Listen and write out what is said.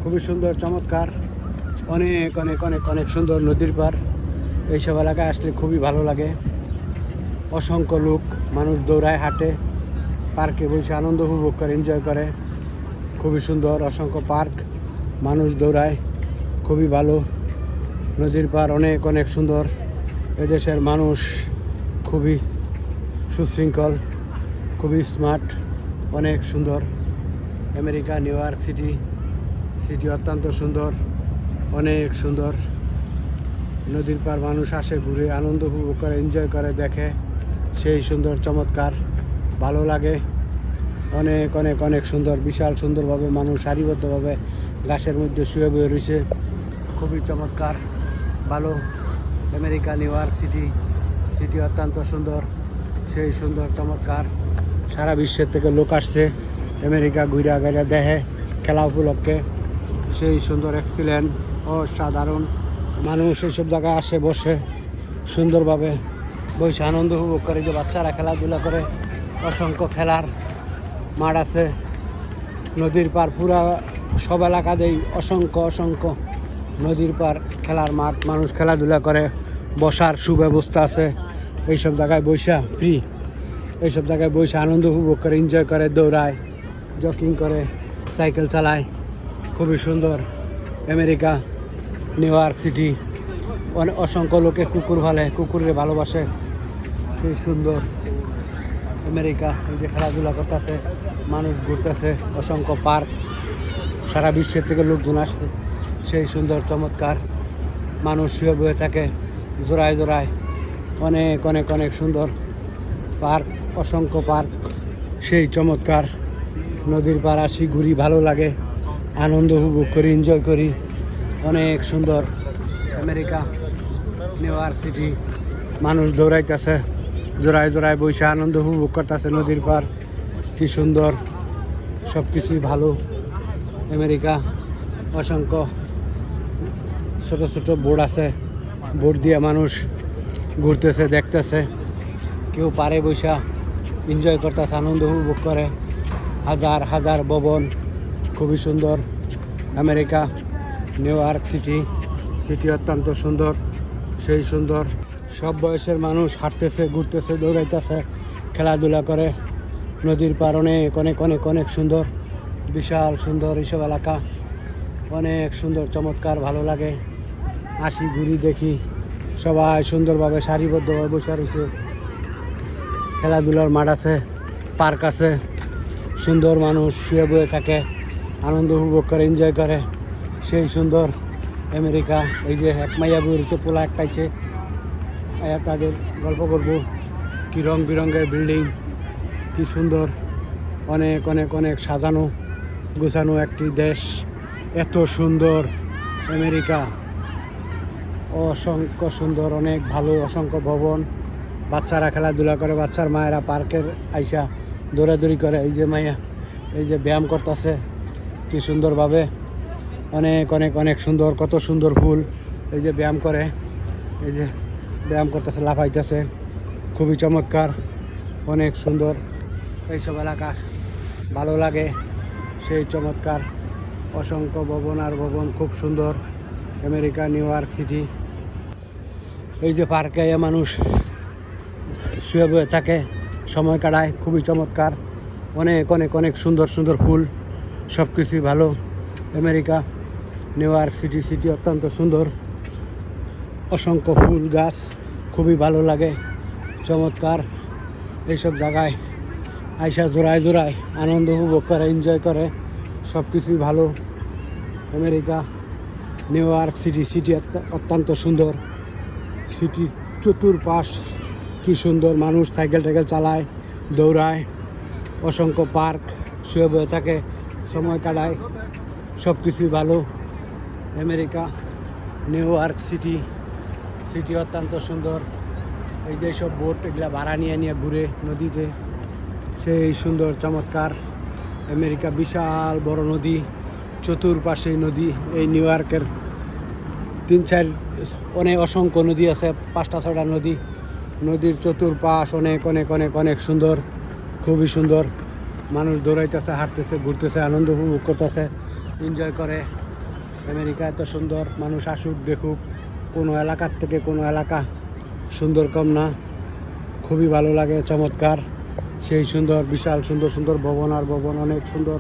খুবই সুন্দর চমৎকার, অনেক অনেক অনেক অনেক সুন্দর নদীর পার। এইসব এলাকায় আসলে খুবই ভালো লাগে। অসংখ্য লোক, মানুষ দৌড়ায়, হাঁটে, পার্কে বসে আনন্দ উপভোগ করে, এনজয় করে। খুবই সুন্দর, অসংখ্য পার্ক, মানুষ দৌড়ায়, খুবই ভালো। নদীর পার অনেক অনেক সুন্দর। এদেশের মানুষ খুবই সুশৃঙ্খল, খুবই স্মার্ট, অনেক সুন্দর। আমেরিকা নিউ ইয়র্ক সিটি অত্যন্ত সুন্দর, অনেক সুন্দর। নদীর পার মানুষ আসে, ঘুরে, আনন্দ উপভোগ করে, এনজয় করে, দেখে। সেই সুন্দর চমৎকার, ভালো লাগে। অনেক অনেক অনেক সুন্দর, বিশাল সুন্দরভাবে মানুষ সারিবদ্ধভাবে গাছের মধ্যে শুয়ে বয়ে রয়েছে। খুবই চমৎকার, ভালো। আমেরিকা নিউ ইয়র্ক সিটি অত্যন্ত সুন্দর, সেই সুন্দর চমৎকার। সারা বিশ্বের থেকে লোক আসছে আমেরিকা ঘুরে গাড়িয়া দেখে খেলা উপলক্ষে। সেই সুন্দর, এক্সিলেন্ট, অসাধারণ। মানুষ এইসব জায়গায় আসে, বসে সুন্দরভাবে বসে আনন্দ উপভোগ করে। যে বাচ্চারা খেলাধুলা করে, অসংখ্য খেলার মাঠ আছে নদীর পার। পুরা সব এলাকাতেই অসংখ্য অসংখ্য নদীর পার খেলার মাঠ, মানুষ খেলাধুলা করে, বসার সুব্যবস্থা আছে। এইসব জায়গায় বৈশা ফ্রি, এইসব জায়গায় বৈশা আনন্দ উপভোগ করে, এনজয় করে, দৌড়ায়, জগিং করে, সাইকেল চালায়। খুবই সুন্দর আমেরিকা নিউ ইয়র্ক সিটি। অসংখ্য লোকে কুকুর ভালে, কুকুরে ভালোবাসে। সেই সুন্দর আমেরিকা। এই যে খেলাধুলা করতেছে, মানুষ ঘুরতেছে, অসংখ্য পার্ক, সারা বিশ্বের থেকে লোকজন আসছে। সেই সুন্দর চমৎকার, মানুষ শুয়ে বয়ে থাকে জোড়ায় জোড়ায়। অনেক অনেক অনেক সুন্দর পার্ক, অসংখ্য পার্ক, সেই চমৎকার। নদীর পার আসি, ঘুরি, ভালো লাগে, আনন্দ উপভোগ করি, এনজয় করি। অনেক সুন্দর আমেরিকা নিউ ইয়র্ক সিটি। মানুষ দৌড়াইতেছে, জোড়ায় জোড়ায় বসে আনন্দ উপভোগ করতেছে নদীর পার। কি সুন্দর, সব কিছুই ভালো আমেরিকা। অসংখ্য ছোট ছোট বোর্ড আছে, বোর্ড দিয়ে মানুষ ঘুরতেছে, দেখতেছে। কেউ পারে বৈশা এনজয় করতেছে, আনন্দ উপভোগ করে। হাজার হাজার ভবন, খুবই সুন্দর আমেরিকা নিউ ইয়র্ক সিটি অত্যন্ত সুন্দর, সেই সুন্দর। সব বয়সের মানুষ হাঁটতেছে, ঘুরতেছে, দৌড়াইতেছে, খেলাধুলা করে। নদীর পার অনেক অনেক অনেক অনেক সুন্দর, বিশাল সুন্দর এইসব এলাকা। অনেক সুন্দর চমৎকার, ভালো লাগে। আসি, ঘুরি, দেখি। সবাই সুন্দরভাবে সারিবদ্ধভাবে বসে রয়েছে। খেলাধুলার মাঠ আছে, পার্ক আছে, সুন্দর। মানুষ শুয়ে বয়ে থাকে, আনন্দ উপভোগ করে, এনজয় করে। সেই সুন্দর আমেরিকা। এই যে এক মাইয়া বই রয়েছে, পোলা এক পাইছে, তাদের গল্প করবো। কি রং বিরঙের বিল্ডিং, কি সুন্দর। অনেক অনেক অনেক সাজানো গোছানো একটি দেশ। এত সুন্দর আমেরিকা, অসংখ্য সুন্দর, অনেক ভালো। অসংখ্য ভবন, বাচ্চারা খেলাধুলা করে, বাচ্চার মায়েরা পার্কের আইসা দৌড়াদৌড়ি করে। এই যে মাইয়া, এই যে ব্যায়াম করতেছে কি সুন্দরভাবে। অনেক অনেক অনেক সুন্দর, কত সুন্দর ফুল। এই যে ব্যায়াম করে, এই যে ব্যায়াম করতেছে, লাফাইতেছে, খুবই চমৎকার, অনেক সুন্দর। এইসব এলাকা ভালো লাগে, সেই চমৎকার। অসংখ্য ভবন আর ভবন, খুব সুন্দর আমেরিকা নিউ ইয়র্ক সিটি। এই যে পার্কে মানুষ শুয়ে বয়ে থাকে, সময় কাটায়, খুবই চমৎকার। অনেক অনেক অনেক সুন্দর সুন্দর ফুল, সব কিছুই ভালো আমেরিকা নিউ ইয়র্ক সিটি অত্যন্ত সুন্দর। অসংখ্য ফুল গাছ, খুবই ভালো লাগে, চমৎকার। এইসব জায়গায় আইসা জোড়ায় জোড়ায় আনন্দ উপভোগ করে, এনজয় করে, সব কিছুই ভালো আমেরিকা নিউ ইয়র্ক সিটি অত্যন্ত সুন্দর। সিটি চতুর্পাশ কি সুন্দর, মানুষ সাইকেল টাইকেল চালায়, দৌড়ায়। অসংখ্য পার্ক, শুয়ে বয়ে থাকে, সময় কাটায়, সব কিছুই ভালো আমেরিকা নিউ ইয়র্ক সিটি অত্যন্ত সুন্দর। এই যে সব বোট, এগুলা ভাড়া নিয়ে নিয়ে ঘুরে নদীতে, সেই সুন্দর চমৎকার আমেরিকা। বিশাল বড় নদী, চতুর্পাশে নদী। এই নিউ ইয়র্কের 3-4 অনেক অসংখ্য নদী আছে, 5টা-6টা নদী। নদীর চতুর্পাশ অনেক অনেক অনেক অনেক সুন্দর, খুবই সুন্দর। মানুষ দৌড়াইতেছে, হাঁটতেছে, ঘুরতেছে, আনন্দ উপভোগ করতেছে, এনজয় করে। আমেরিকা এত সুন্দর, মানুষ আসুক দেখুক, কোনো এলাকার থেকে কোনো এলাকা সুন্দর কম না, খুবই ভালো লাগে, চমৎকার, সেই সুন্দর বিশাল সুন্দর সুন্দর ভবন আর ভবন, অনেক সুন্দর।